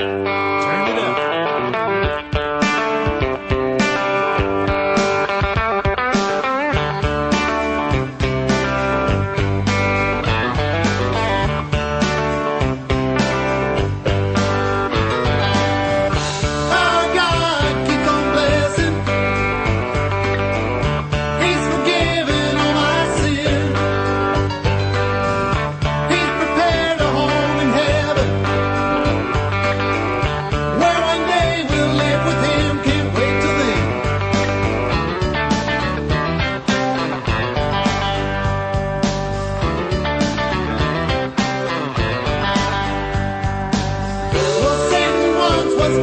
Turn it up. Our God keep on blessing. He's forgiven all my sin. He's prepared a home in heaven, where one day we'll live with him. Can't wait till then. Well, Satan once was